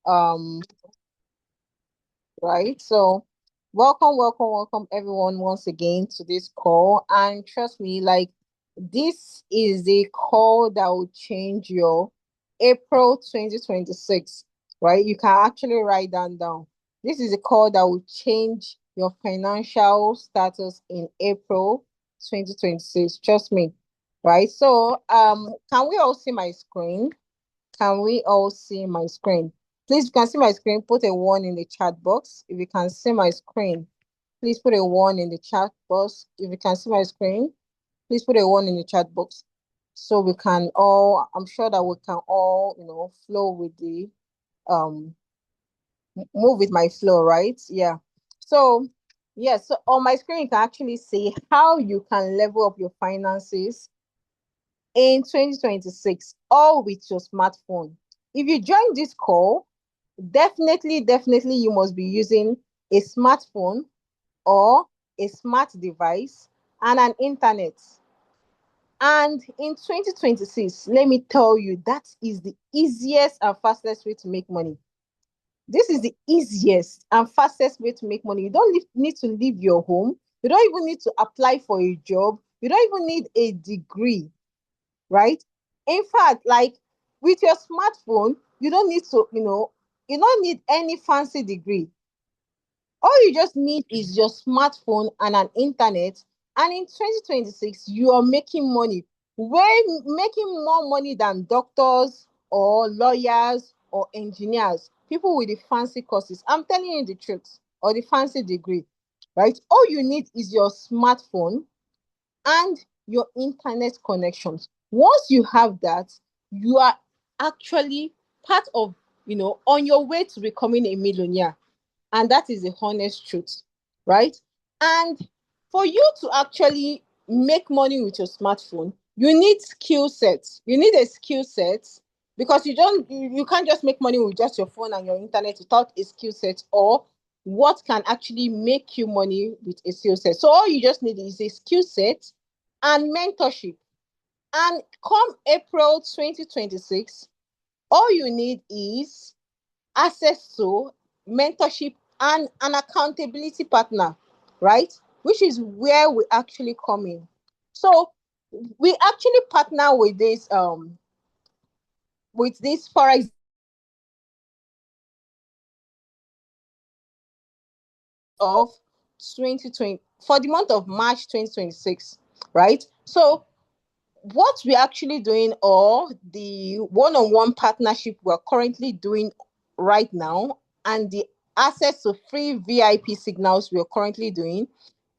Um, right. So, welcome, everyone, once again to this call. And trust me, like, this is the call that will change your April 2026, right? You can actually write that down. This is a call that will change your financial status in April 2026. Trust me, right? So, can we all see my screen? Can we all see my screen? Please, if you can see my screen, put a one in the chat box. If you can see my screen, please put a one in the chat box. If you can see my screen, please put a one in the chat box. So we can all, I'm sure that we can all, flow with the, um, move with my flow, right? Yeah. So, yeah, so on my screen, you can actually see how you can level up your finances in 2026, all with your smartphone. If you join this call, definitely you must be using a smartphone or a smart device and an internet. And in 2026, let me tell you, that is the easiest and fastest way to make money. This is the easiest and fastest way to make money. You don't need to leave your home. You don't even need to apply for a job. You don't even need a degree, right? In fact, like, with your smartphone, you don't need to, you don't need any fancy degree. All you just need is your smartphone and an internet. And in 2026, you are making money. We're making more money than doctors or lawyers or engineers, people with the fancy courses. I'm telling you the truth, or the fancy degree, right? All you need is your smartphone and your internet connections. Once you have that, you are actually part of, on your way to becoming a millionaire. And that is the honest truth, right? And for you to actually make money with your smartphone, you need skill sets. You need a skill set, because you can't just make money with just your phone and your internet without a skill set, or what can actually make you money with a skill set. So all you just need is a skill set and mentorship. And come April 2026, all you need is access to mentorship and an accountability partner, right? Which is where we actually come in. So we actually partner with this forex of 2020, for the month of March 2026, right? So what we're actually doing, or the one-on-one partnership we're currently doing right now, and the access to free VIP signals we're currently doing,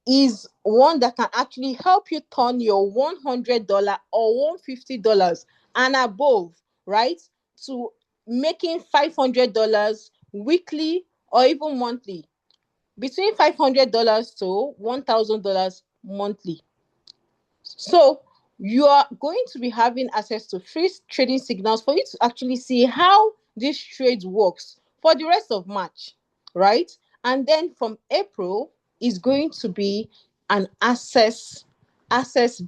is one that can actually help you turn your $100 or $150 and above, right, to making $500 weekly or even monthly, between $500 to $1,000 monthly. So you are going to be having access to free trading signals for you to actually see how this trade works for the rest of March, right? And then from April is going to be an access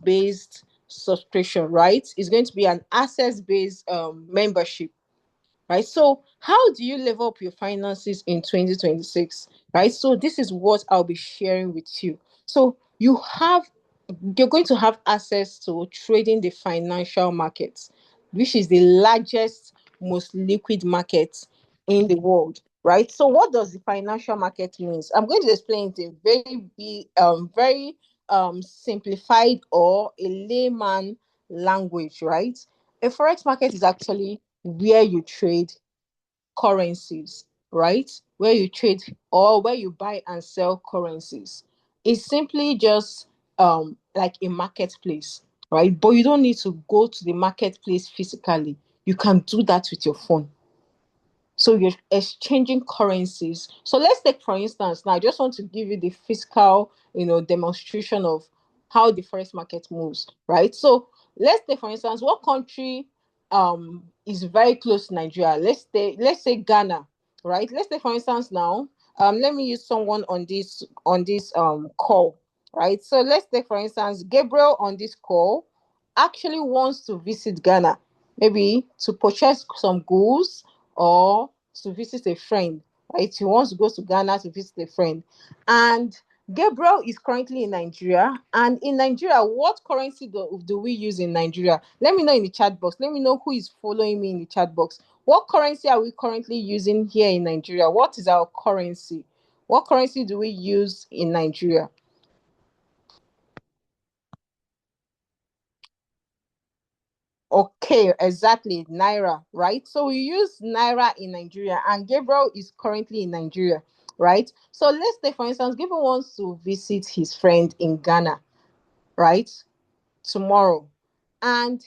based subscription, right? It's going to be an access based membership, right? So how do you level up your finances in 2026, right? So this is what I'll be sharing with you. So you're going to have access to trading the financial markets, which is the largest, most liquid market in the world, right? So what does the financial market means? I'm going to explain it in very simplified or a layman language, right? A forex market is actually where you trade currencies, right? Where you trade, or where you buy and sell currencies. It's simply just like a marketplace, right? But you don't need to go to the marketplace physically. You can do that with your phone. So you're exchanging currencies. So let's take, for instance, now I just want to give you the physical, demonstration of how the forex market moves, right? So let's take, for instance, what country is very close to Nigeria? Let's say Ghana, right? Let's say, for instance, now let me use someone on this call, right? So let's take, for instance, Gabriel on this call actually wants to visit Ghana, maybe to purchase some goods or to visit a friend, right? He wants to go to Ghana to visit a friend. And Gabriel is currently in Nigeria. And in Nigeria, what currency do we use in Nigeria? Let me know in the chat box. Let me know who is following me in the chat box. What currency are we currently using here in Nigeria? What is our currency? What currency do we use in Nigeria? Okay, exactly. Naira, right? So we use Naira in Nigeria, and Gabriel is currently in Nigeria, right? So let's say, for instance, Gabriel wants to visit his friend in Ghana, right? Tomorrow. And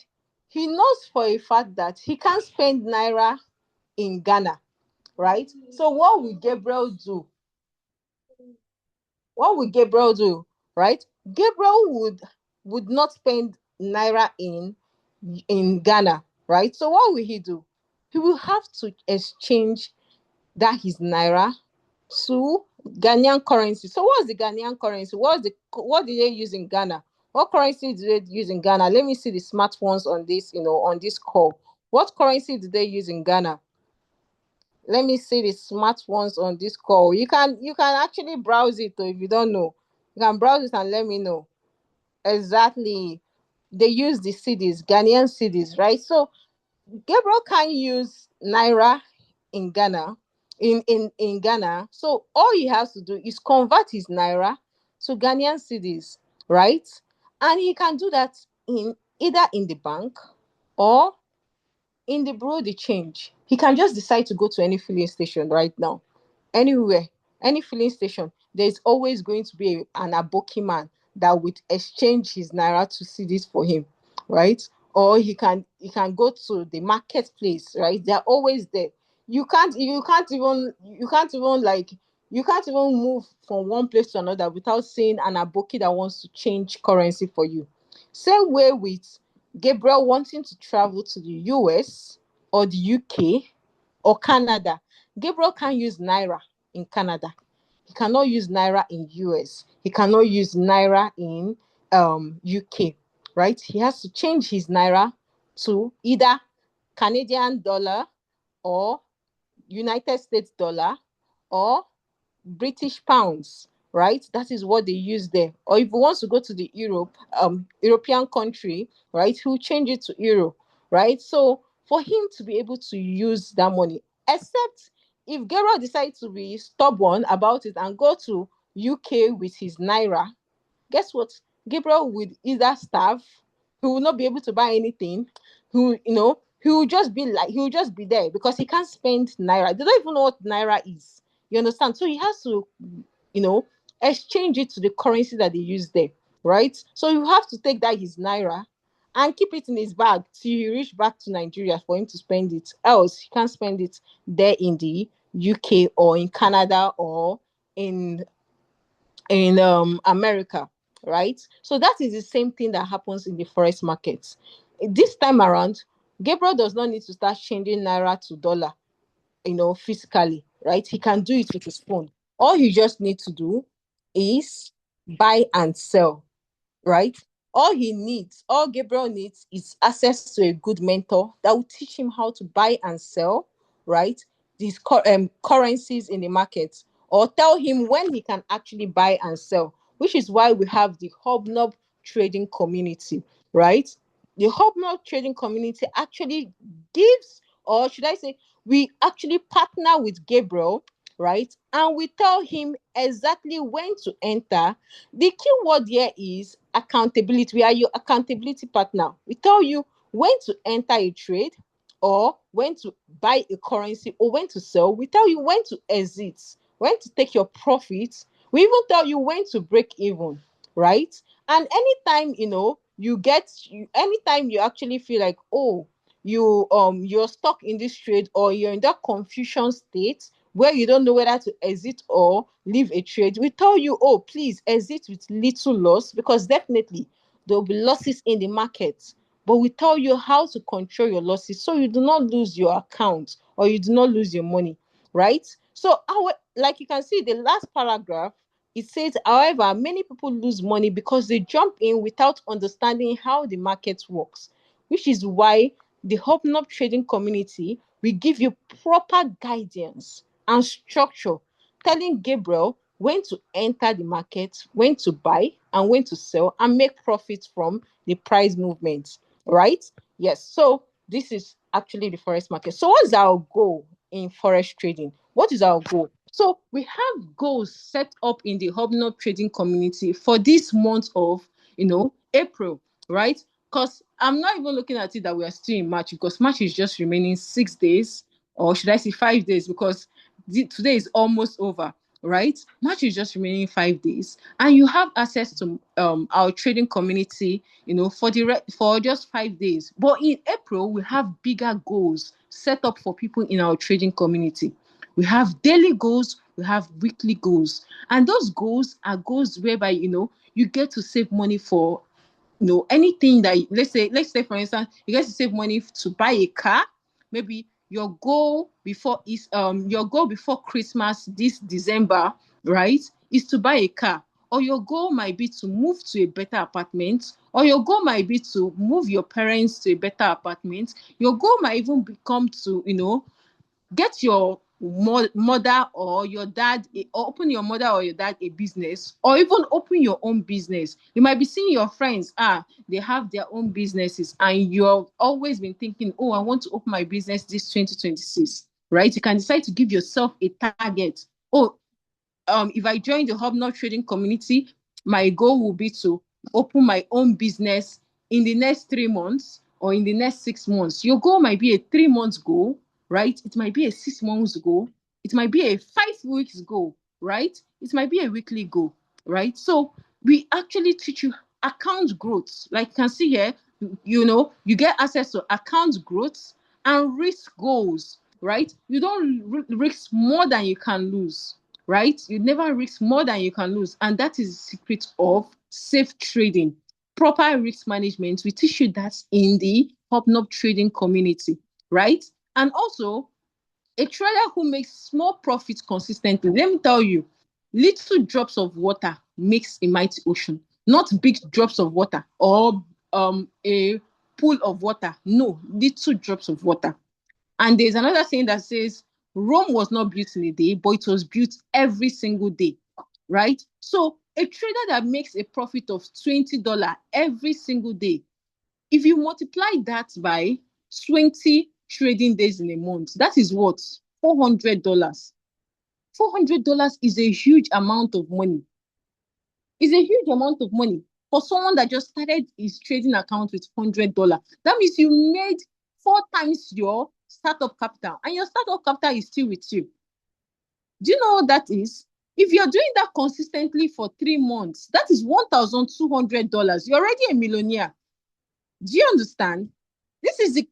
he knows for a fact that he can't spend Naira in Ghana, right? So what will Gabriel do? What would Gabriel do? Right? Gabriel would not spend Naira in Ghana, right? So what will he do? He will have to exchange that his Naira to Ghanaian currency. So what's the Ghanaian currency? What do they use in Ghana? What currency do they use in Ghana? Let me see the smart ones on this, on this call. What currency do they use in Ghana? Let me see the smart ones on this call. You can actually browse it, or if you don't know, you can browse it and let me know. Exactly. They use the cities, Ghanaian cities, right? So Gabriel can use Naira in Ghana, in Ghana. So all he has to do is convert his Naira to Ghanaian cities, right? And he can do that in either in the bank or in the bureau de change. He can just decide to go to any filling station right now, anywhere, any filling station. There's always going to be an aboki man that would exchange his naira to cedis for him, right? Or he can go to the marketplace, right? They're always there. You can't even move from one place to another without seeing an aboki that wants to change currency for you. Same way with Gabriel wanting to travel to the US or the UK or Canada. Gabriel can't use Naira in Canada. He cannot use Naira in US. He cannot use Naira in UK, right? He has to change his Naira to either Canadian dollar or United States dollar or British pounds, right? That is what they use there. Or if he wants to go to the European country, right, he'll change it to euro, right? So for him to be able to use that money, except if Gabriel decides to be stubborn about it and go to UK with his naira, guess what? Gabriel would either starve, he will not be able to buy anything, he will just be there because he can't spend naira. They don't even know what naira is. You understand? So he has to, you know, exchange it to the currency that they use there, right? So you have to take that his naira and keep it in his bag till he reach back to Nigeria for him to spend it. Else he can't spend it there in the UK or in Canada or in America, right? So that is the same thing that happens in the forex markets. This time around, Gabriel does not need to start changing naira to dollar, physically, right? He can do it with his phone. All he just needs to do is buy and sell, right? All Gabriel needs is access to a good mentor that will teach him how to buy and sell, right? These currencies in the market, or tell him when he can actually buy and sell, which is why we have the Hobnob trading community, right? The Hobnob trading community actually gives, or should I say, we actually partner with Gabriel, right? And we tell him exactly when to enter. The key word here is accountability. We are your accountability partner. We tell you when to enter a trade or when to buy a currency or when to sell. We tell you when to exit, when to take your profits. We even tell you when to break even, right? And anytime anytime you actually feel like, oh, you're stuck in this trade or you're in that confusion state where you don't know whether to exit or leave a trade, we tell you, oh, please exit with little loss, because definitely there will be losses in the market. But we tell you how to control your losses so you do not lose your account or you do not lose your money, right? So, like you can see, the last paragraph, it says, however, many people lose money because they jump in without understanding how the market works, which is why the Hobnob trading community We give you proper guidance and structure, telling Gabriel when to enter the market, when to buy, and when to sell and make profits from the price movement, right? Yes. So this is actually the forex market. So what's our goal in forex trading? What is our goal? So we have goals set up in the Hobnob trading community for this month of, April, right? Because I'm not even looking at it that we are still in March, because March is just remaining 6 days, or should I say 5 days, because today is almost over, right? March is just remaining 5 days, and you have access to our trading community, for just 5 days. But in April, we have bigger goals set up for people in our trading community. We have daily goals, we have weekly goals, and those goals are goals whereby you get to save money for anything that, let's say for instance, you get to save money to buy a car. Maybe your goal before Christmas this December, right, is to buy a car. Or your goal might be to move to a better apartment, or your goal might be to move your parents to a better apartment. Your goal might even become to get your mother or your dad, or open your mother or your dad a business, or even open your own business. You might be seeing your friends, they have their own businesses, and you've always been thinking, oh, I want to open my business this 2026, right? You can decide to give yourself a target. Oh, if I join the Hobnob trading community, my goal will be to open my own business in the next 3 months or in the next 6 months. Your goal might be a 3 months goal, right? It might be a 6 months goal. It might be a 5 weeks goal, right? It might be a weekly goal, right? So we actually teach you account growth. Like you can see here, you get access to account growth and risk goals, right? You don't risk more than you can lose, right? You never risk more than you can lose. And that is the secret of safe trading. Proper risk management. We teach you that in the Hobnob trading community, right? And also, a trader who makes small profits consistently, let me tell you, little drops of water makes a mighty ocean, not big drops of water or a pool of water. No, little drops of water. And there's another saying that says, Rome was not built in a day, but it was built every single day, right? So a trader that makes a profit of $20 every single day, if you multiply that by 20 trading days in a month, that is what? $400. $400 is a huge amount of money. It's a huge amount of money for someone that just started his trading account with $100. That means you made 4 times your startup capital, and your startup capital is still with you. Do you know what that is? If you're doing that consistently for 3 months, that is $1,200. You're already a millionaire. Do you understand? This is the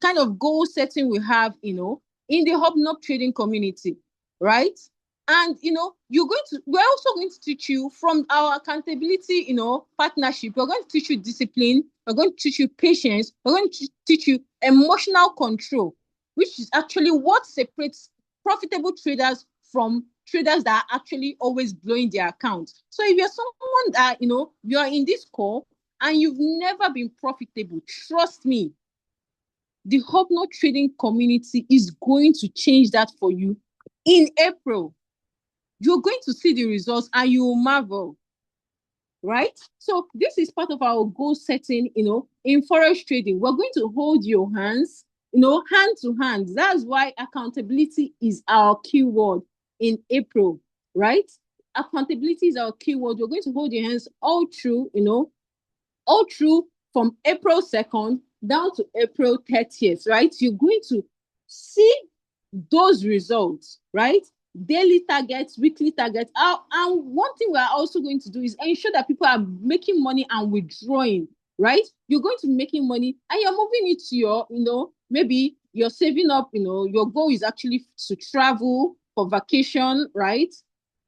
kind of goal setting we have, in the Hobnob trading community, right? And we're also going to teach you from our accountability, partnership. We're going to teach you discipline. We're going to teach you patience. We're going to teach you emotional control, which is actually what separates profitable traders from traders that are actually always blowing their account. So if you're someone that, you're in this call and you've never been profitable, trust me, the Hobnob trading community is going to change that for you in April. You're going to see the results and you will marvel, right? So this is part of our goal setting, in forex trading. We're going to hold your hands, hand to hand. That's why accountability is our keyword in April, right? Accountability is our keyword. We're going to hold your hands all through, all through from April 2nd down to April 30th, right? You're going to see those results, right? Daily targets, weekly targets. And one thing we're also going to do is ensure that people are making money and withdrawing, right? You're going to be making money and you're moving it to your, maybe you're saving up, your goal is actually to travel for vacation, right?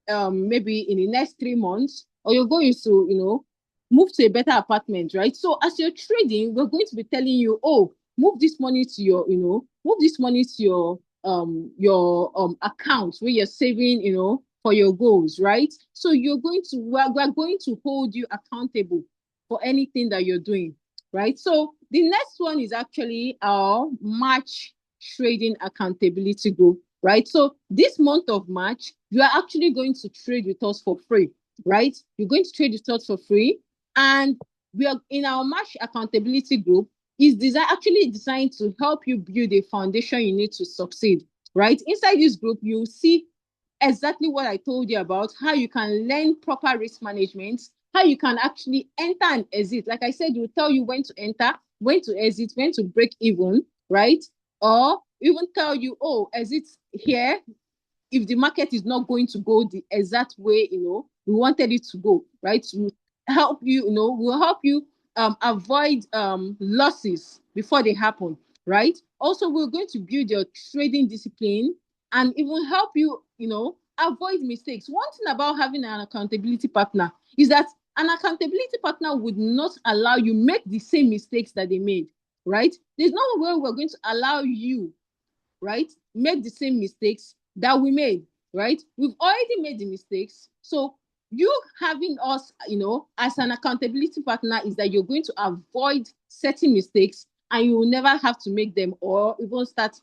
Maybe in the next 3 months, or your goal is to, move to a better apartment, right? So as you're trading, we're going to be telling you, oh, move this money to your, move this money to your account where you're saving, for your goals, right? So we're going to hold you accountable for anything that you're doing, right? So the next one is actually our March trading accountability group, right? So this month of March, you are actually going to trade with us for free, right? You're going to trade with us for free. And we are in our March accountability group is actually designed to help you build a foundation you need to succeed, right? Inside this group, you see exactly what I told you about, how you can learn proper risk management, how you can actually enter and exit. Like I said, we'll tell you when to enter, when to exit, when to break even, right? Or even tell you, oh, exit here if the market is not going to go the exact way, we wanted it to go, right? To help you, will help you avoid losses before they happen, right? Also, we're going to build your trading discipline and even help you, avoid mistakes. One thing about having an accountability partner is that an accountability partner would not allow you make the same mistakes that they made, right? There's no way we're going to allow you, right, make the same mistakes that we made, right? We've already made the mistakes. So you having us, as an accountability partner is that you're going to avoid certain mistakes and you will never have to make them or even start,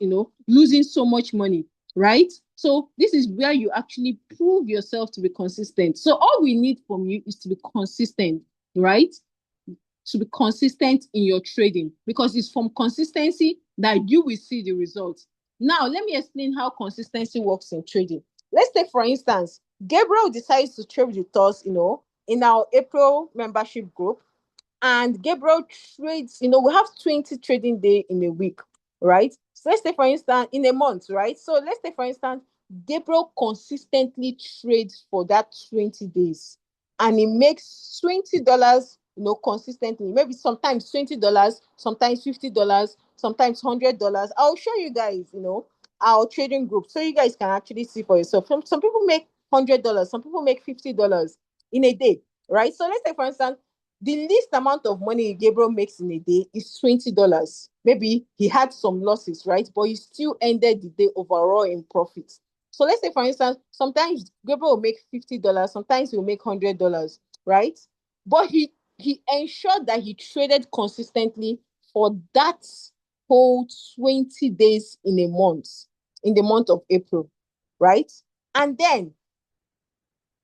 losing so much money, right? So this is where you actually prove yourself to be consistent. So all we need from you is to be consistent, right? To be consistent in your trading because it's from consistency that you will see the results. Now, let me explain how consistency works in trading. Let's take, for instance, Gabriel decides to trade with us, in our April membership group. And Gabriel trades, we have 20 trading day in a week, right? So let's say, for instance, in a month, right? So let's say, for instance, Gabriel consistently trades for that 20 days and he makes $20, consistently. Maybe sometimes $20, sometimes $50, sometimes $100. I'll show you guys, our trading group so you guys can actually see for yourself. Some people make $100, some people make $50 in a day, right? So let's say, for instance, the least amount of money Gabriel makes in a day is $20. Maybe he had some losses, right? But he still ended the day overall in profits. So let's say, for instance, sometimes Gabriel will make $50, sometimes he'll make $100, right? But he ensured that he traded consistently for that whole 20 days in a month, in the month of April, right? And then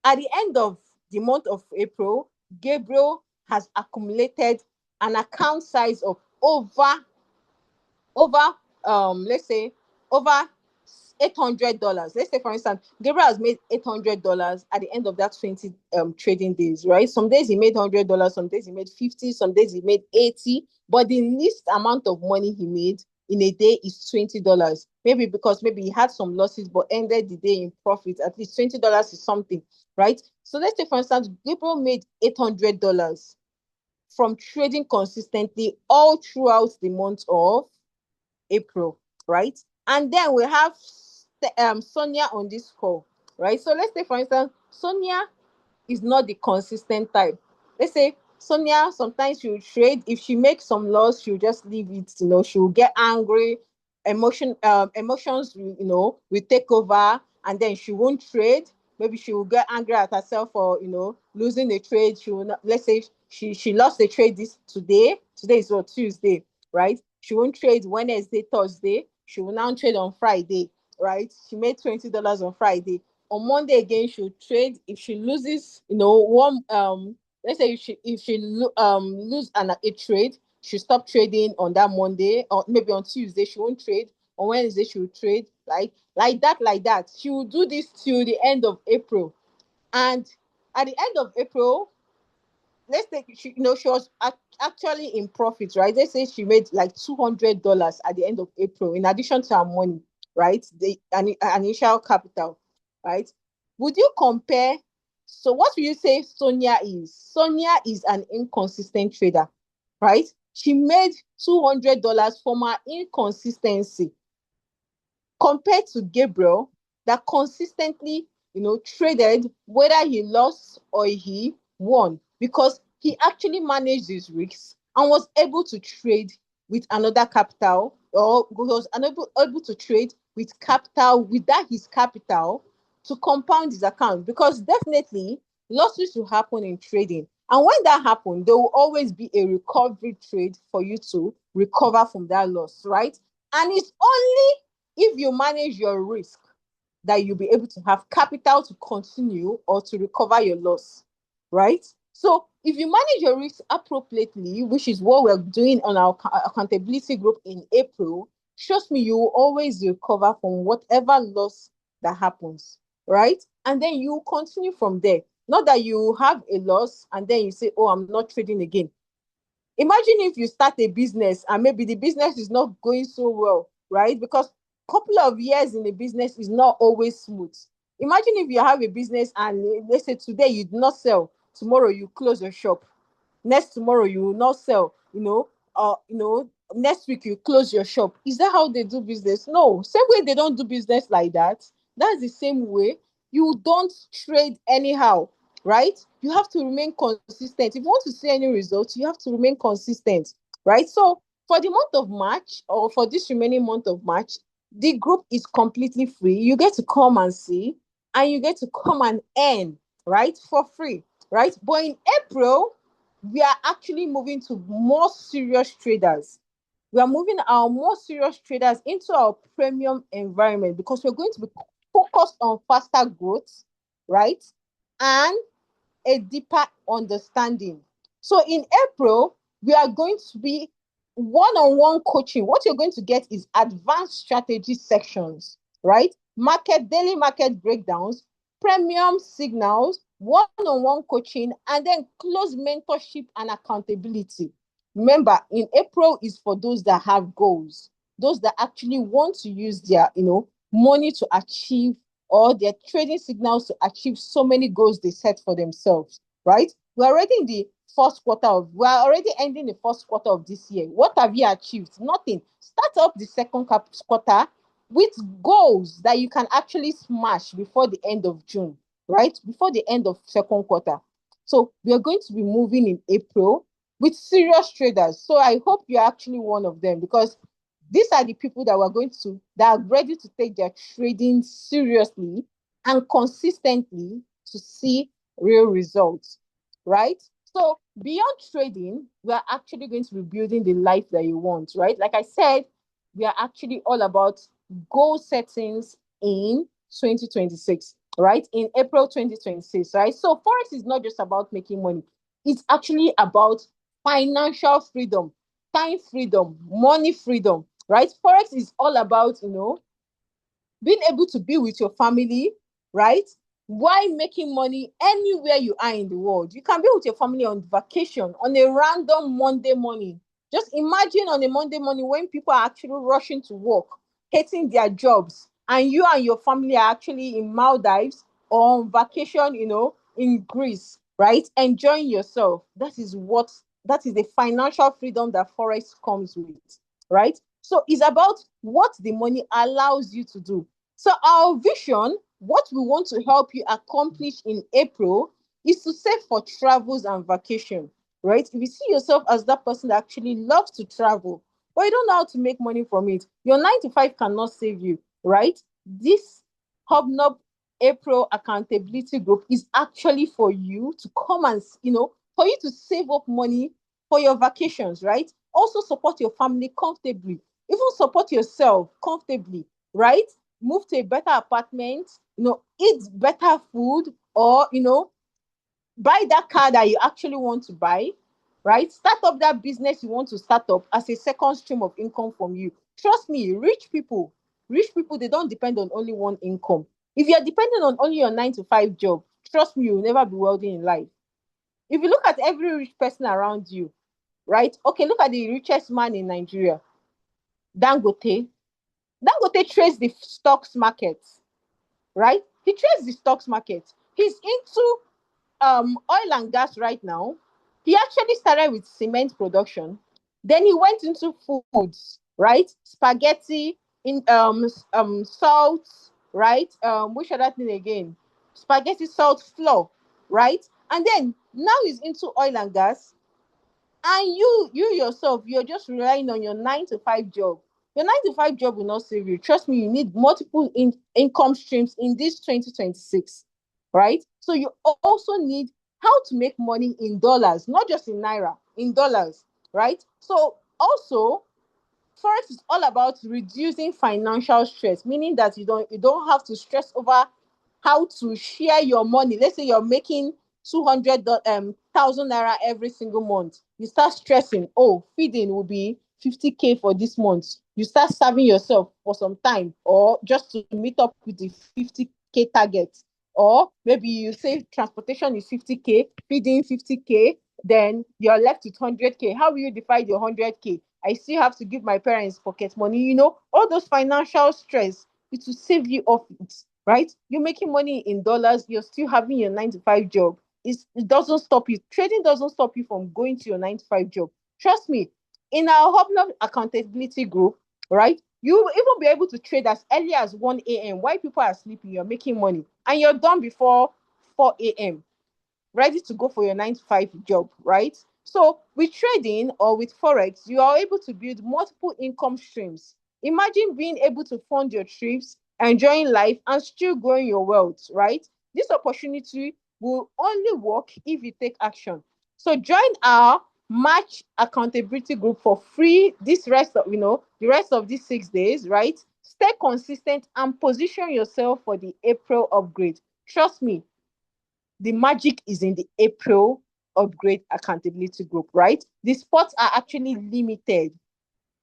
at the end of the month of April, Gabriel has accumulated an account size of over let's say over $800. Let's say, for instance, Gabriel has made $800 at the end of that 20 trading days, right? Some days he made $100, some days he made 50, some days he made 80, but the least amount of money he made in a day is $20. Maybe because maybe he had some losses but ended the day in profit. At least $20 is something, right? So let's say, for instance, Gabriel made $800 from trading consistently all throughout the month of April, right? And then we have Sonia on this call, right? So let's say, for instance, Sonia is not the consistent type. Let's say Sonia, sometimes she'll trade. If she makes some loss, she'll just leave it, she'll get angry. Emotions, will take over, and then she won't trade. Maybe she will get angry at herself for, losing the trade. She will not, let's say she lost the trade this today. Today is what, Tuesday, right? She won't trade Wednesday, Thursday. She will now trade on Friday, right? She made $20 on Friday. On Monday again, she'll trade. If she loses, one let's say if she lose a trade, she'll stop trading on that Monday, or maybe on Tuesday she won't trade. On Wednesday she will trade, like that. She will do this till the end of April. And at the end of April, let's take she was actually in profit, right? Let's say she made like $200 at the end of April in addition to her money, right? The initial capital, right? Would you compare? So what would you say Sonia is? Sonia is an inconsistent trader, right? She made $200 from her inconsistency compared to Gabriel that consistently, traded whether he lost or he won because he actually managed his risks and was able to trade with another capital or was able to trade with capital without his capital to compound his account because definitely losses will happen in trading. And when that happens, there will always be a recovery trade for you to recover from that loss, right? And it's only if you manage your risk that you'll be able to have capital to continue or to recover your loss, right? So if you manage your risk appropriately, which is what we're doing on our accountability group in April, trust me, you will always recover from whatever loss that happens, right? And then you continue from there. Not that you have a loss and then you say, oh, I'm not trading again. Imagine if you start a business and maybe the business is not going so well, right? Because a couple of years in a business is not always smooth. Imagine if you have a business and let's say today you do not sell, tomorrow you close your shop, next tomorrow you will not sell, next week you close your shop. Is that how they do business? No. Same way they don't do business like that. That's the same way you don't trade anyhow, right? You have to remain consistent. If you want to see any results, you have to remain consistent, right? So for the month of March, or for this remaining month of March, the group is completely free. You get to come and see, and you get to come and earn, right, for free, right? But in April, we are actually moving to more serious traders. We are moving our more serious traders into our premium environment because we're going to be focused on faster growth, right? And a deeper understanding. So in April, we are going to be one-on-one coaching. What you're going to get is advanced strategy sections, right? Daily market breakdowns, premium signals, one-on-one coaching, and then close mentorship and accountability. Remember, in April is for those that have goals, those that actually want to use their, money to achieve, or their trading signals to achieve so many goals they set for themselves, right? We're already in the we're already ending the first quarter of this year. What have you achieved? Nothing. Start up the second quarter with goals that you can actually smash before the end of June, right? Before the end of second quarter. So we are going to be moving in April with serious traders. So I hope you're actually one of them, because these are the people that are ready to take their trading seriously and consistently to see real results, right? So beyond trading, we are actually going to be building the life that you want, right? Like I said, we are actually all about goal settings in 2026, right? In April 2026, right? So Forex is not just about making money. It's actually about financial freedom, time freedom, money freedom, right? Forex is all about, being able to be with your family, right? While making money anywhere you are in the world. You can be with your family on vacation on a random Monday morning. Just imagine on a Monday morning when people are actually rushing to work, hating their jobs, and you and your family are actually in Maldives or on vacation, in Greece, right? Enjoying yourself. That is the financial freedom that Forex comes with, right? So it's about what the money allows you to do. So our vision, what we want to help you accomplish in April, is to save for travels and vacation, right? If you see yourself as that person that actually loves to travel, but you don't know how to make money from it, your 9 to 5 cannot save you, right? This Hobnob April accountability group is actually for you to come and, for you to save up money for your vacations, right? Also support your family comfortably, even support yourself comfortably, right? Move to a better apartment, eat better food, or, buy that car that you actually want to buy, right? Start up that business you want to start up as a second stream of income from you. Trust me, rich people, they don't depend on only one income. If you're depending on only your 9 to 5 job, trust me, you'll never be wealthy in life. If you look at every rich person around you, right? Okay, look at the richest man in Nigeria, Dangote. Dangote trades the stocks market, right? He trades the stocks market. He's into oil and gas right now. He actually started with cement production. Then he went into foods, right? Spaghetti, in salt, right? Which other thing again? Spaghetti, salt, flour, right? And then now he's into oil and gas, and you yourself, you're just relying on your 9 to 5 job. Your 9 to 5 job will not save you. Trust me, you need multiple income streams in this 2026, right? So you also need how to make money in dollars, not just in naira, in dollars, right? So also Forex is all about reducing financial stress, meaning that you don't have to stress over how to share your money. Let's say you're making 200 thousand naira every single month. You start stressing, oh, feeding will be 50K for this month. You start serving yourself for some time, or just to meet up with the 50K target. Or maybe you say transportation is 50K, feeding 50K, then you're left with 100K. How will you divide your 100K? I still have to give my parents pocket money. All those financial stress, it will save you off it, right? You're making money in dollars, you're still having your 9 to 5 job. It doesn't stop you. Trading doesn't stop you from going to your 9 to 5 job. Trust me, in our Hobnob accountability group, right? You will even be able to trade as early as 1 a.m. While people are sleeping, you're making money and you're done before 4 a.m., ready to go for your 9 to 5 job, right? So with trading or with Forex, you are able to build multiple income streams. Imagine being able to fund your trips, enjoying life, and still growing your wealth, right? This opportunity will only work if you take action. So join our March accountability group for free the rest of these 6 days, right? Stay consistent and position yourself for the April upgrade. Trust me, the magic is in the April upgrade accountability group, right? The spots are actually limited.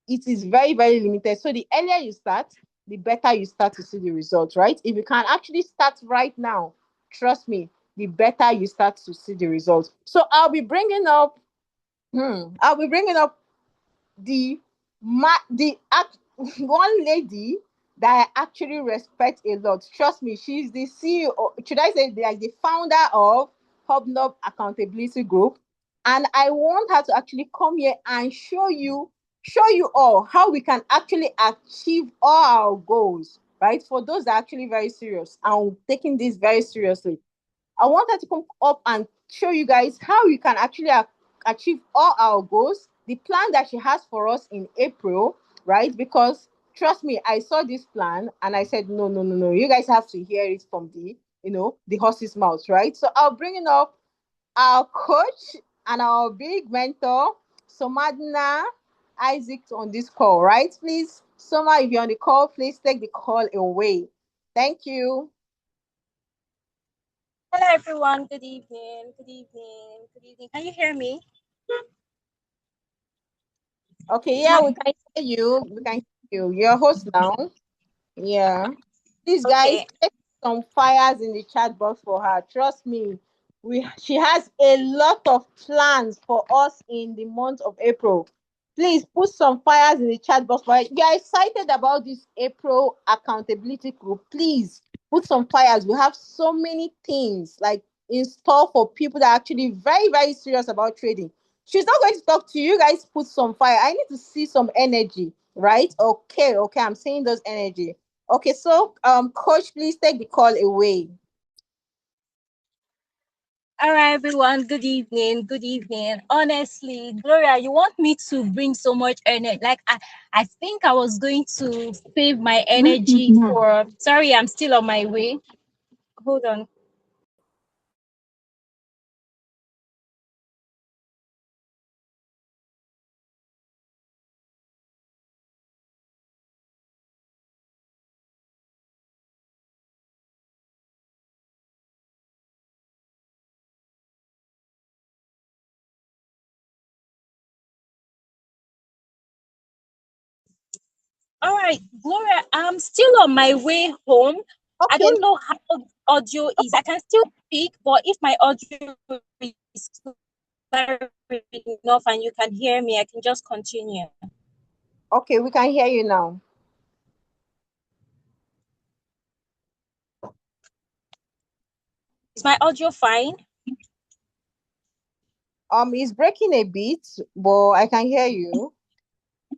It is very, very limited. So the earlier you start, the better you start to see the results, right? If you can actually start right now, trust me, the better you start to see the results. So I'll be bringing up the one lady that I actually respect a lot. Trust me, she's the CEO. Should I say like the founder of Hobnob Accountability Group? And I want her to actually come here and show you all how we can actually achieve all our goals. Right? For those that are actually very serious and taking this very seriously. I want her to come up and show you guys how you can actually achieve all our goals, the plan that she has for us in April, right? Because trust me, I saw this plan and I said, no, no, no, no, you guys have to hear it from the horse's mouth, right? So I'll bring it up our coach and our big mentor, Somadina Isaac, on this call, right? Please, Soma, if you're on the call, please take the call away. Thank you. Hello everyone, good evening, good evening, good evening. Can you hear me? Okay, Is yeah, my we can hear you. We can hear you. You're a host now. Yeah. Please, guys, okay? take some fires in the chat box for her. Trust me, she has a lot of plans for us in the month of April. Please put some fires in the chat box for her. If you are excited about this April accountability group, please put some fires. We have so many things like in store for people that are actually very, very serious about trading. She's not going to talk to you. You guys put some fire. I need to see some energy, right? Okay, okay. I'm seeing those energy. Okay, so coach, please take the call away. All right, everyone. Good evening. Good evening. Honestly, Gloria, you want me to bring so much energy? Like I think I was going to save my energy for. Sorry, I'm still on my way. Hold on. All right, Gloria, I'm still on my way home. I Okay, don't know how audio is. I can still speak, but if my audio is clear enough and you can hear me, I can just continue. okay, we can hear you now. Is my audio fine? It's breaking a bit, but I can hear you.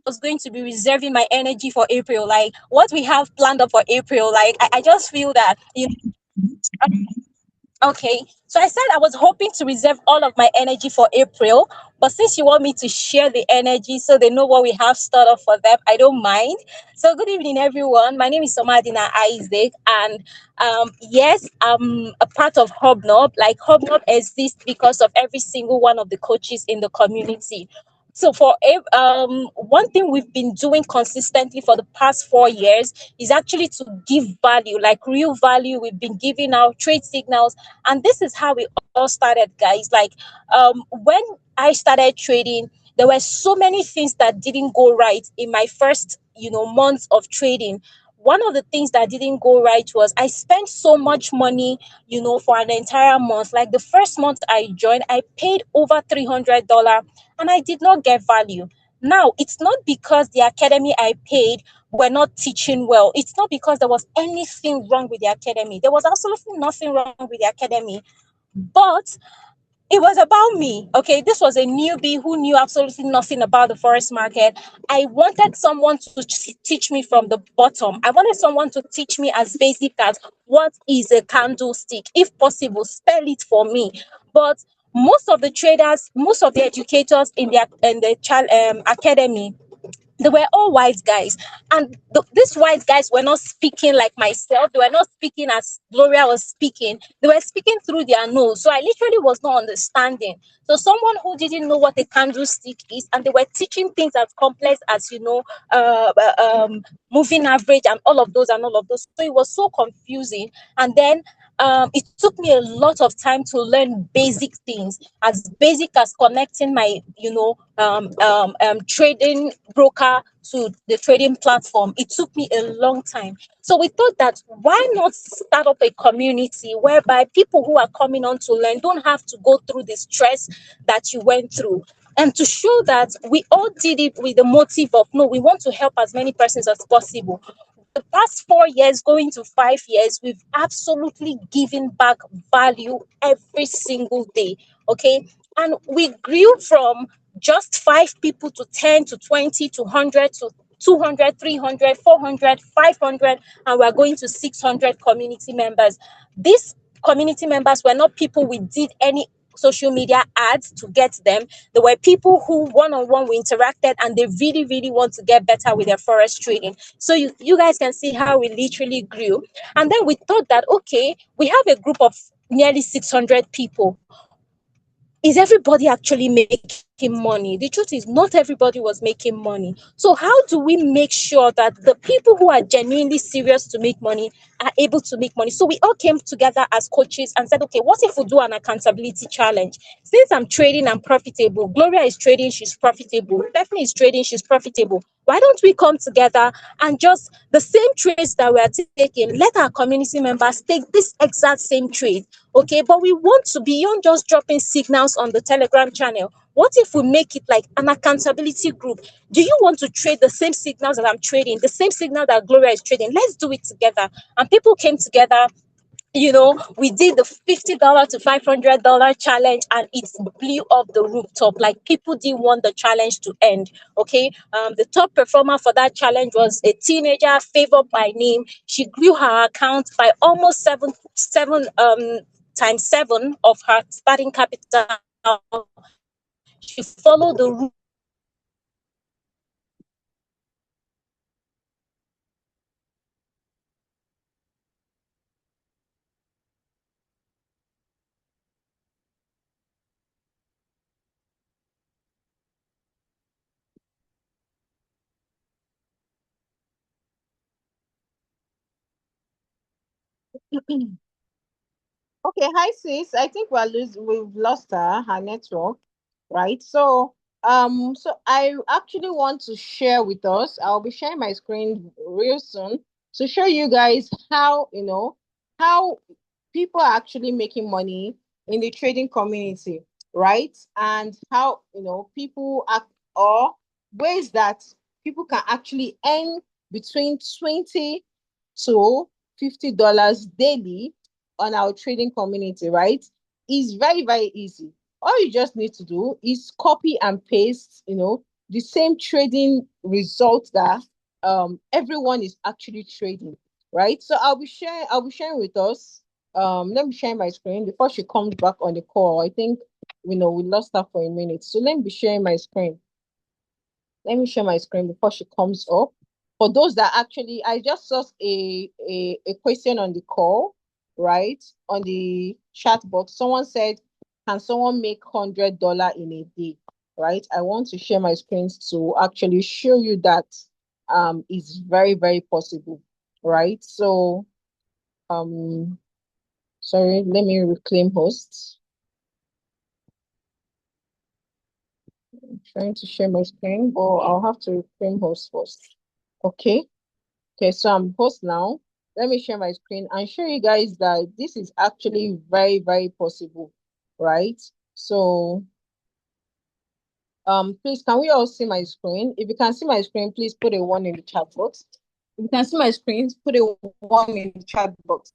Was going to be reserving my energy for April. Like what we have planned up for April, like I just feel that okay. So I said I was hoping to reserve all of my energy for April, but since you want me to share the energy so they know what we have stored up for them, I don't mind. So good evening, everyone. My name is Somadina Isaac, and yes, I'm a part of Hobnob. Like Hobnob exists because of every single one of the coaches in the community. So for one thing we've been doing consistently for the past 4 years is actually to give value, like real value. We've been giving out trade signals, and this is how we all started, guys. Like when I started trading, there were so many things that didn't go right in my first, months of trading. One of the things that didn't go right was I spent so much money, for an entire month. Like the first month I joined, I paid over $300 and I did not get value. Now, it's not because the academy I paid were not teaching well. It's not because there was anything wrong with the academy. There was absolutely nothing wrong with the academy. But it was about me. Okay, this was a newbie who knew absolutely nothing about the forex market. I wanted someone to teach me from the bottom. I wanted someone to teach me as basic as what is a candlestick, if possible spell it for me. But most of the traders, most of the educators in the academy, they were all white guys, and these white guys were not speaking like myself. They were not speaking as Gloria was speaking. They were speaking through their nose, so I literally was not understanding. So someone who didn't know what a candlestick is, and they were teaching things as complex as moving average and all of those. So it was so confusing. And then it took me a lot of time to learn basic things, as basic as connecting my, trading broker to the trading platform. It took me a long time. So we thought that why not start up a community whereby people who are coming on to learn don't have to go through the stress that you went through. And to show that we all did it with the motive of, no, we want to help as many persons as possible. The past 4 years going to 5 years, we've absolutely given back value every single day. Okay. And we grew from just 5 people to 10 to 20 to 100 to 200, 300, 400, 500, and we're going to 600 community members. These community members were not people we did any social media ads to get them. There were people who one-on-one we interacted, and they really, really want to get better with their forex trading. So you guys can see how we literally grew. And then we thought that, okay, we have a group of nearly 600 people. Is everybody actually making money? The truth is, not everybody was making money. So how do we make sure that the people who are genuinely serious to make money are able to make money? So we all came together as coaches and said, okay, what if we do an accountability challenge? Since I'm trading, I'm profitable. Gloria is trading, she's profitable. Stephanie is trading, she's profitable. Why don't we come together and just the same trades that we are taking, let our community members take this exact same trade? Okay, but we want to, beyond just dropping signals on the Telegram channel, what if we make it like an accountability group? Do you want to trade the same signals that I'm trading, the same signal that Gloria is trading? Let's do it together. And people came together. We did the $50 to $500 challenge, and it blew up the rooftop. Like, people didn't want the challenge to end. Okay. The top performer for that challenge was a teenager, Favor by name. She grew her account by almost seven times seven of her starting capital. She followed the rule. Okay, hi sis. I think we've lost her network, right? So I actually want to share with us. I'll be sharing my screen real soon to show you guys how, how people are actually making money in the trading community, right? And how, people act, or ways that people can actually earn between 20 to $50 daily on our trading community, right? Is very, very easy. All you just need to do is copy and paste, the same trading results that everyone is actually trading, right? So I'll be sharing with us. Let me share my screen before she comes back on the call. I think we lost her for a minute. So let me be sharing my screen. Let me share my screen before she comes up. For those that actually, I just saw a question on the call, right? On the chat box. Someone said, can someone make $100 in a day? right? I want to share my screens to actually show you that is very, very possible, right? So sorry, let me reclaim host. I'm trying to share my screen, but I'll have to reclaim host first. Okay. Okay, so I'm host now. Let me share my screen and show you guys that this is actually very, very possible, right? So please, can we all see my screen? If you can see my screen, please put a one in the chat box. If you can see my screen, put a one in the chat box.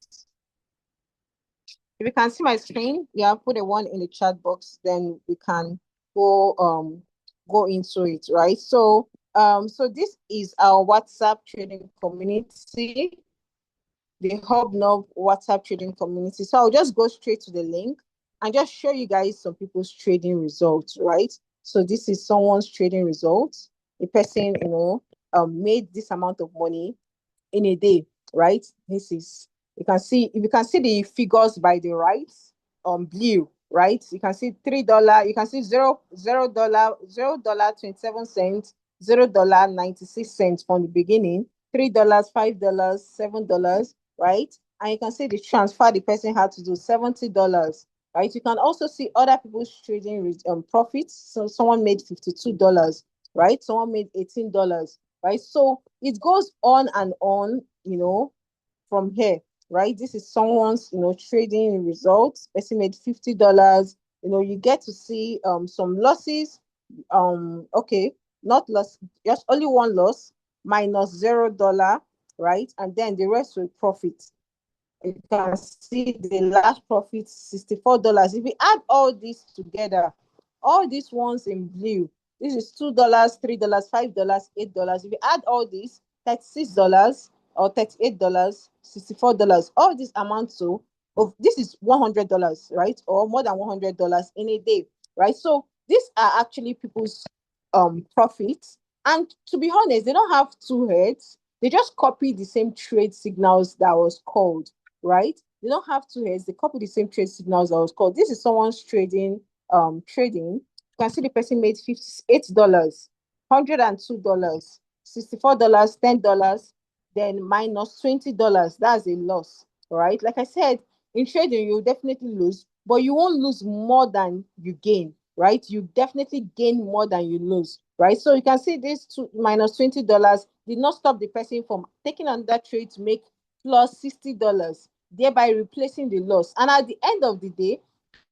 If you can see my screen, yeah, put a one in the chat box, then we can go go into it, right? So this is our WhatsApp trading community, the Hubnob WhatsApp trading community. So I'll just go straight to the link and just show you guys some people's trading results, right? So this is someone's trading results. A person, made this amount of money in a day, right? This is, you can see, if you can see the figures by the right, blue, right? You can see $3, you can see $0, $0, 27 cents, $0, 96 cents from the beginning, $3, $5, $7, right? And you can see the transfer the person had to do $70, right? You can also see other people's trading profits. So someone made $52, right? Someone made $18, right? So it goes on and on, from here, right? This is someone's, trading results. Person made $50. You get to see some losses. Okay, not loss, just only one loss, minus $0, right? And then the rest will profit. You can see the last profit, $64. If we add all this together, all these ones in blue, this is $2, $3, $5, $8. If you add all these, $36 or $38, $64, all this amounts to, of this is $100, right? Or more than $100 in a day, right? So these are actually people's profits. And to be honest, they don't have two heads. They just copy the same trade signals that was called, right? They don't have two heads. They copy the same trade signals that was called. This is someone's trading. You can see the person made $58, $102, $64, $10, then minus $20. That's a loss, right? Like I said, in trading, you'll definitely lose, but you won't lose more than you gain, right? You definitely gain more than you lose, right? So you can see this minus $20 did not stop the person from taking on that trade to make plus $60, thereby replacing the loss. And at the end of the day,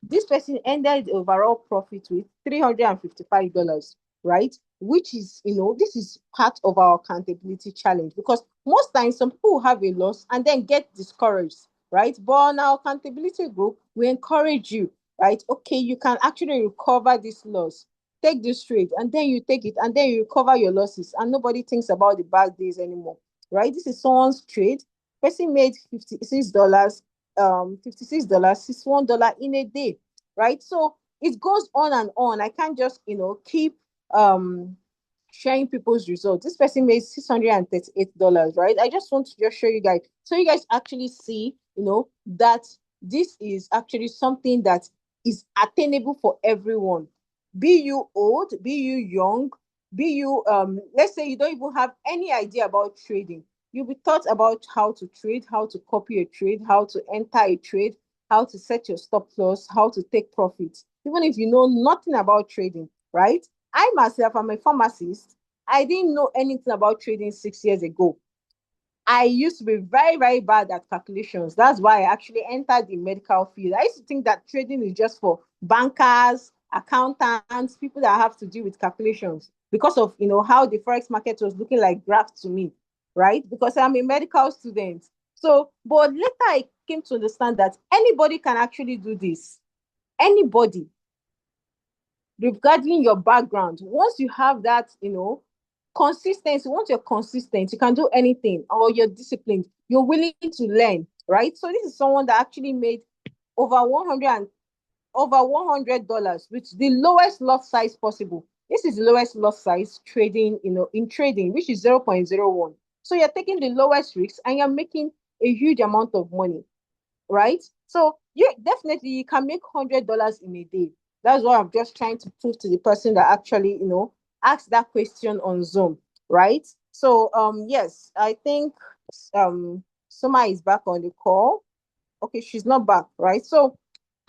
this person ended the overall profit with $355, right? Which is, this is part of our accountability challenge, because most times some people have a loss and then get discouraged, right? But on our accountability group, we encourage you, right? Okay, you can actually recover this loss. Take this trade and then you take it and then you recover your losses, and nobody thinks about the bad days anymore, right? This is someone's trade. Person made $56, $56, $61 in a day, right? So it goes on and on. I can't just, keep sharing people's results. This person made $638, right? I just want to just show you guys, so you guys actually see, that this is actually something that is attainable for everyone. Be you old, be you young, be you let's say you don't even have any idea about trading. You'll be taught about how to trade, how to copy a trade, how to enter a trade, how to set your stop loss, how to take profits, even if you know nothing about trading, right? I myself am a pharmacist. I didn't know anything about trading 6 years ago. I used to be very, very bad at calculations. That's why I actually entered the medical field. I used to think that trading is just for bankers, accountants, people that have to deal with calculations, because of how the forex market was looking like graft to me, right? Because I'm a medical student. So, but later I came to understand that anybody can actually do this. Anybody, regarding your background, once you have that, consistency, once you're consistent, you can do anything, or you're disciplined, you're willing to learn, right? So this is someone that actually made over 100 and over $100 with the lowest lot size possible. This is the lowest lot size trading, in trading, which is 0.01. So you're taking the lowest risks and you're making a huge amount of money, right? So you definitely, you can make $100 in a day. That's what I'm just trying to prove to the person that actually, asked that question on Zoom, right? So, yes, I think Soma is back on the call. Okay, she's not back, right? So,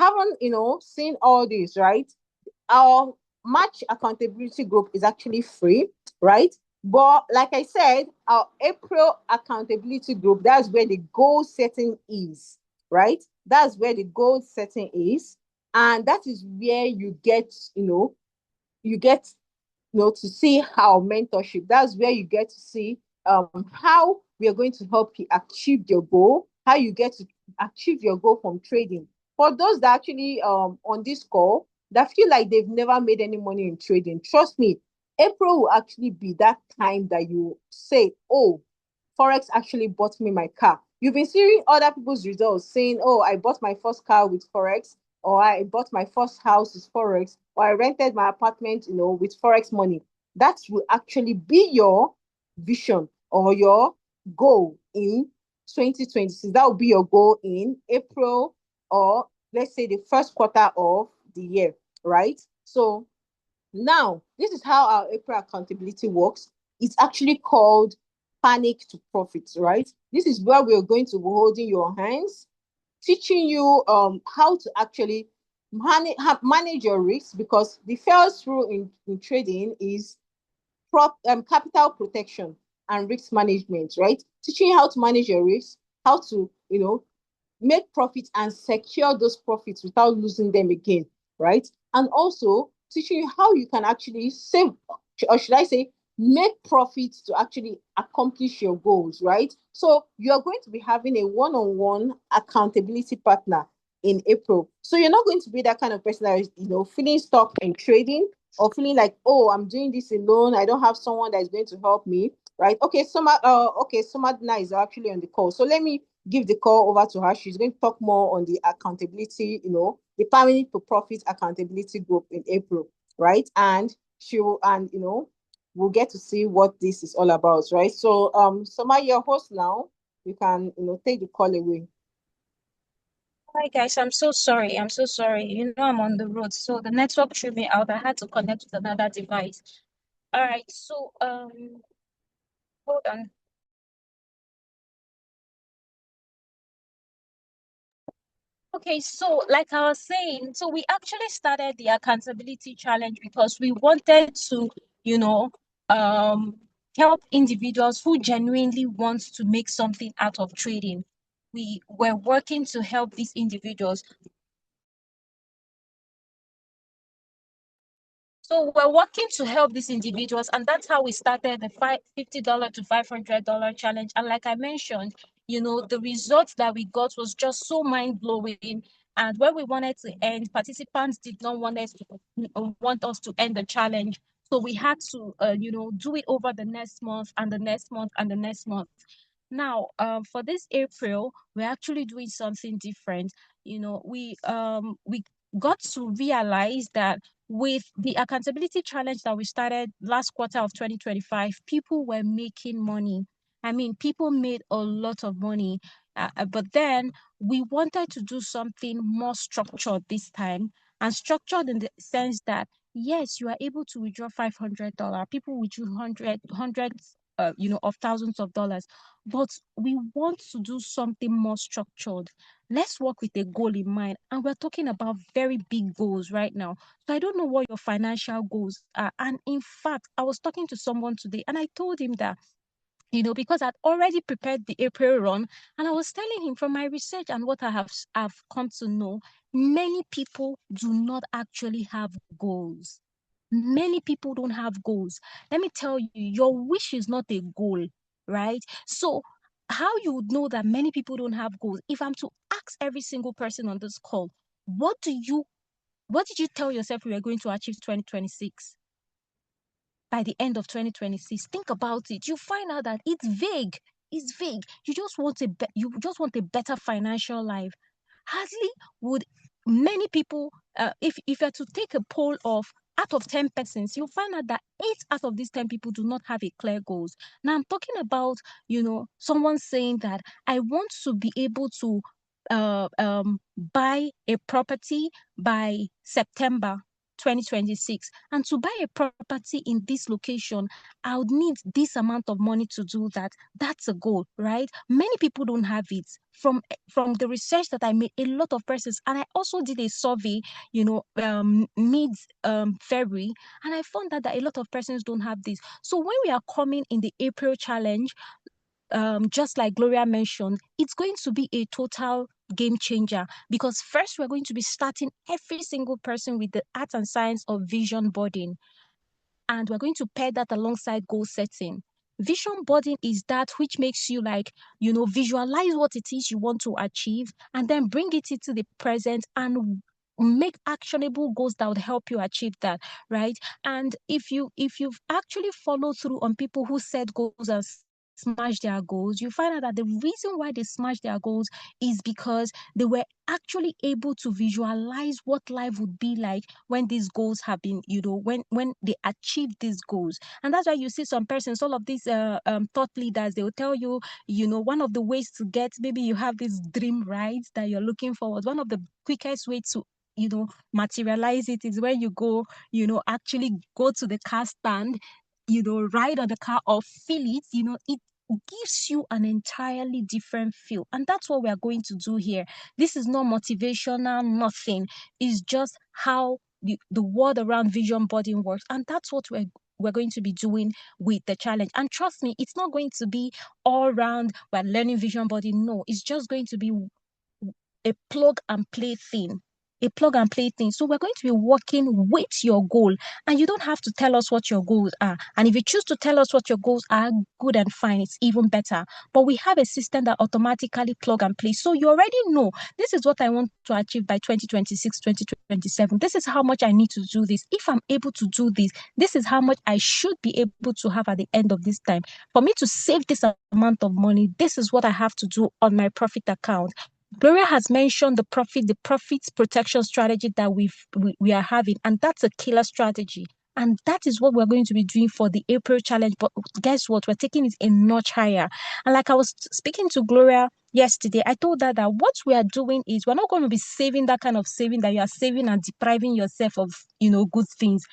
having, seen all this, right? Our match accountability group is actually free, right? But like I said, our April accountability group, that's where the goal setting is, right? That's where the goal setting is. And that is where you get to see how mentorship, that's where you get to see how we are going to help you achieve your goal, how you get to achieve your goal from trading. For those that actually on this call that feel like they've never made any money in trading, trust me, April will actually be that time that you say, oh, Forex actually bought me my car. You've been seeing other people's results saying, oh, I bought my first car with Forex, or I bought my first house with Forex, or I rented my apartment, with Forex money. That will actually be your vision or your goal in 2026. That will be your goal in April, or let's say the first quarter of the year, right? So now, this is how our April accountability works. It's actually called Panic to Profit, right? This is where we're going to be holding your hands, teaching you how to actually manage your risks, because the first rule in trading is capital protection and risk management, right? Teaching you how to manage your risks, how to, make profits and secure those profits without losing them again, right? And also teaching you how you can actually save, or should I say, make profits to actually accomplish your goals, right? So you're going to be having a one-on-one accountability partner in April. So you're not going to be that kind of person that is, feeling stuck in trading, or feeling like, oh, I'm doing this alone, I don't have someone that is going to help me, right? Okay, Somadna is actually on the call. So let me give the call over to her. She's going to talk more on the accountability, the Panic to Profit accountability group in April, right? And we'll get to see what this is all about, right? So, Soma, your host now. You can, take the call away. Hi guys, I'm so sorry. I'm so sorry. I'm on the road, so the network threw me out. I had to connect with another device. All right, so hold on. Okay, so like I was saying, so we actually started the accountability challenge because we wanted to, you know, um, help individuals who genuinely want to make something out of trading. We were working to help these individuals. So we're working to help these individuals, and that's how we started the $50 to $500 challenge. And like I mentioned, the results that we got was just so mind blowing. And when we wanted to end, participants did not want us to end the challenge. So we had to, do it over the next month and the next month and the next month. Now, for this April, we're actually doing something different. We got to realize that with the accountability challenge that we started last quarter of 2025, people were making money. I mean, people made a lot of money. But then we wanted to do something more structured this time, and structured in the sense that yes, you are able to withdraw $500. People withdraw hundreds, of thousands of dollars. But we want to do something more structured. Let's work with a goal in mind. And we're talking about very big goals right now. So I don't know what your financial goals are. And in fact, I was talking to someone today and I told him that, because I'd already prepared the April run, and I was telling him from my research and what I've come to know, many people do not actually have goals. Many people don't have goals. Let me tell you, your wish is not a goal, right? So how you would know that many people don't have goals? If I'm to ask every single person on this call, what did you tell yourself you were going to achieve 2026? By the end of 2026, think about it. You find out that it's vague. It's vague. You just want a better financial life. Hardly would many people, if you're to take a poll of out of 10 persons, you'll find out that 8 out of these 10 people do not have a clear goals. Now I'm talking about, someone saying that I want to be able to buy a property by September. 2026. And to buy a property in this location, I would need this amount of money to do that. That's a goal, right? Many people don't have it. From the research that I made, a lot of persons, and I also did a survey, mid February, and I found that a lot of persons don't have this. So when we are coming in the April challenge, just like Gloria mentioned, it's going to be a total game changer because first we're going to be starting every single person with the art and science of vision boarding, and we're going to pair that alongside goal setting. Vision boarding is that which makes you visualize what it is you want to achieve and then bring it into the present and make actionable goals that would help you achieve that, right? And if you've actually followed through on people who set goals and smash their goals, you find out that the reason why they smash their goals is because they were actually able to visualize what life would be like when these goals have been, when they achieve these goals. And that's why you see some persons, all of these thought leaders, they will tell you, one of the ways to get, maybe you have this dream rides that you're looking forward. One of the quickest way to materialize it is when you go, actually go to the car stand, ride on the car or feel it, it gives you an entirely different feel. And that's what we are going to do here. This is not motivational, nothing. It's just how the world around vision boarding works. And that's what we're going to be doing with the challenge. And trust me, it's not going to be all round we're learning vision boarding. No, it's just going to be a plug and play thing. A plug and play thing. So we're going to be working with your goal, and you don't have to tell us what your goals are. And if you choose to tell us what your goals are, good and fine, it's even better. But we have a system that automatically plug and play. So you already know this is what I want to achieve by 2026, 2027. This is how much I need to do this. If I'm able to do this, this is how much I should be able to have at the end of this time. For me to save this amount of money, this is what I have to do on my profit account. Gloria has mentioned the profits protection strategy that we are having, and that's a killer strategy. And that is what we're going to be doing for the April challenge. But guess what? We're taking it a notch higher. And like I was speaking to Gloria yesterday, I told her that what we are doing is we're not going to be saving that kind of saving that you are saving and depriving yourself of, good things.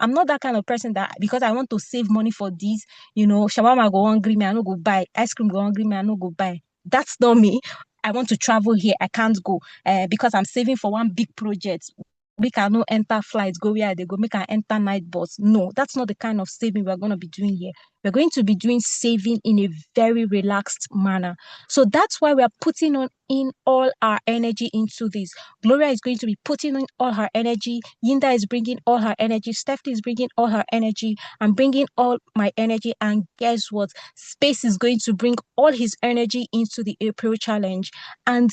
I'm not that kind of person that because I want to save money for this, shawarma go hungry, me, I no go buy. Ice cream go hungry, me, I no go buy. That's not me. I want to travel here, I can't go because I'm saving for one big project. Make I no enter flights, go where they go, make I enter night bus. No, that's not the kind of saving we're going to be doing here. We're going to be doing saving in a very relaxed manner. So that's why we're putting on in all our energy into this. Gloria is going to be putting in all her energy. Yinda is bringing all her energy. Stephanie is bringing all her energy. I'm bringing all my energy. And guess what? Space is going to bring all his energy into the April challenge. And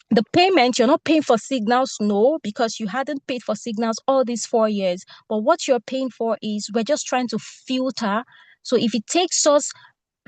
the payment, you're not paying for signals, no, because you hadn't paid for signals all these 4 years. But what you're paying for is we're just trying to filter. So if it takes us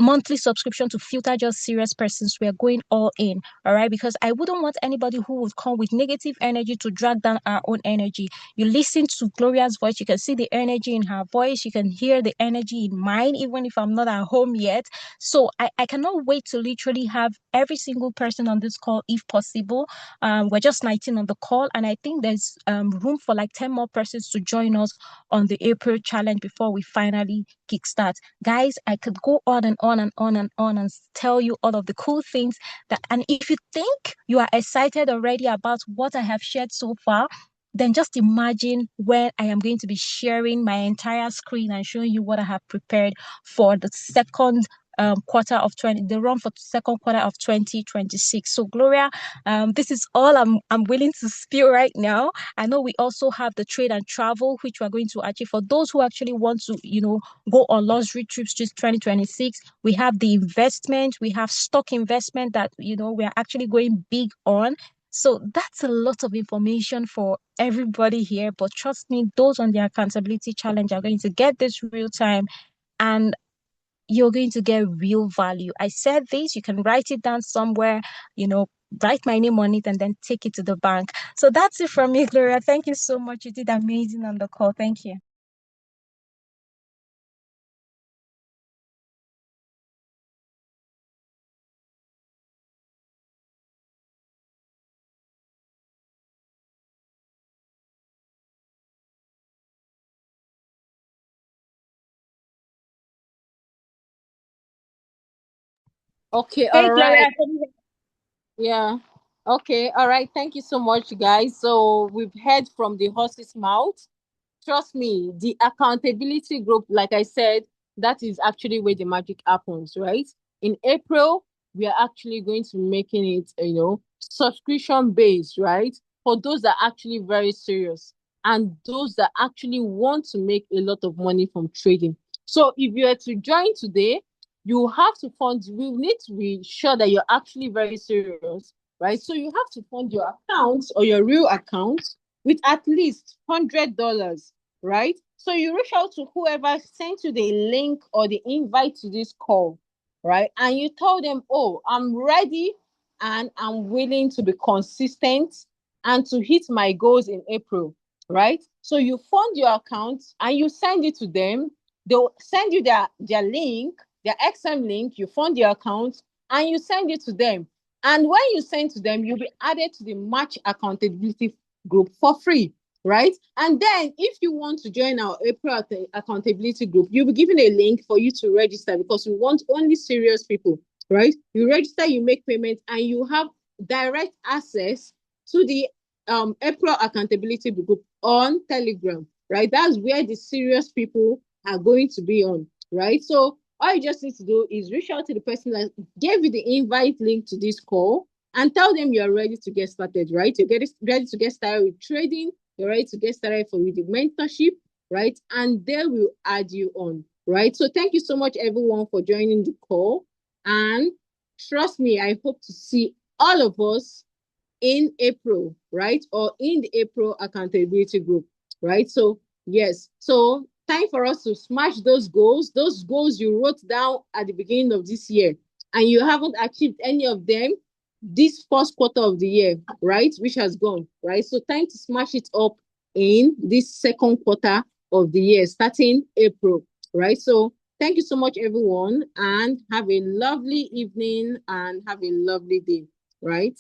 monthly subscription to filter just serious persons, we are going all in. All right, because I wouldn't want anybody who would come with negative energy to drag down our own energy. You listen to Gloria's voice, you can see the energy in her voice, you can hear the energy in mine, even if I'm not at home yet. So I cannot wait to literally have every single person on this call if possible. We're just 19 on the call, and I think there's room for like 10 more persons to join us on the April challenge before we finally kickstart. Guys, I could go on and on and on and on and tell you all of the cool things that, and if you think you are excited already about what I have shared so far, then just imagine when I am going to be sharing my entire screen and showing you what I have prepared for the second quarter of the run for second quarter of 2026. So Gloria, this is all I'm willing to spill right now. I know we also have the trade and travel, which we're going to achieve for those who actually want to, go on luxury trips to 2026. We have the investment, we have stock investment that, we are actually going big on. So that's a lot of information for everybody here. But trust me, those on the accountability challenge are going to get this real time, and you're going to get real value. I said this, you can write it down somewhere, write my name on it and then take it to the bank. So that's it from me, Gloria. Thank you so much. You did amazing on the call. Thank you. Okay, Hey, all right. Gloria. Yeah. Okay, all right. Thank you so much, guys. So we've heard from the horse's mouth. Trust me, the accountability group, like I said, that is actually where the magic happens, right? In April, we are actually going to be making it, subscription based, right? For those that are actually very serious and those that actually want to make a lot of money from trading. So if you are to join today, you have to fund, we need to be sure that you're actually very serious, right? So you have to fund your account or your real account with at least $100, right? So you reach out to whoever sent you the link or the invite to this call, right? And you tell them, oh, I'm ready and I'm willing to be consistent and to hit my goals in April, right? So you fund your account and you send it to them. They'll send you their link, their XM link, you fund your account and you send it to them. And when you send to them, you'll be added to the Match Accountability group for free, right? And then if you want to join our April accountability group, you'll be given a link for you to register because we want only serious people, right? You register, you make payments, and you have direct access to the April accountability group on Telegram, right? That's where the serious people are going to be on, right? So all you just need to do is reach out to the person that gave you the invite link to this call and tell them you're ready to get started, right? You're ready to get started with trading, you're ready to get started with the mentorship, right? And they will add you on, right? So thank you so much, everyone, for joining the call. And trust me, I hope to see all of us in April, right? Or in the April accountability group, right? So, yes. So, time for us to smash those goals you wrote down at the beginning of this year, and you haven't achieved any of them this first quarter of the year, right? Which has gone, right? So, time to smash it up in this second quarter of the year, starting April, right? So, thank you so much, everyone, and have a lovely evening and have a lovely day, right?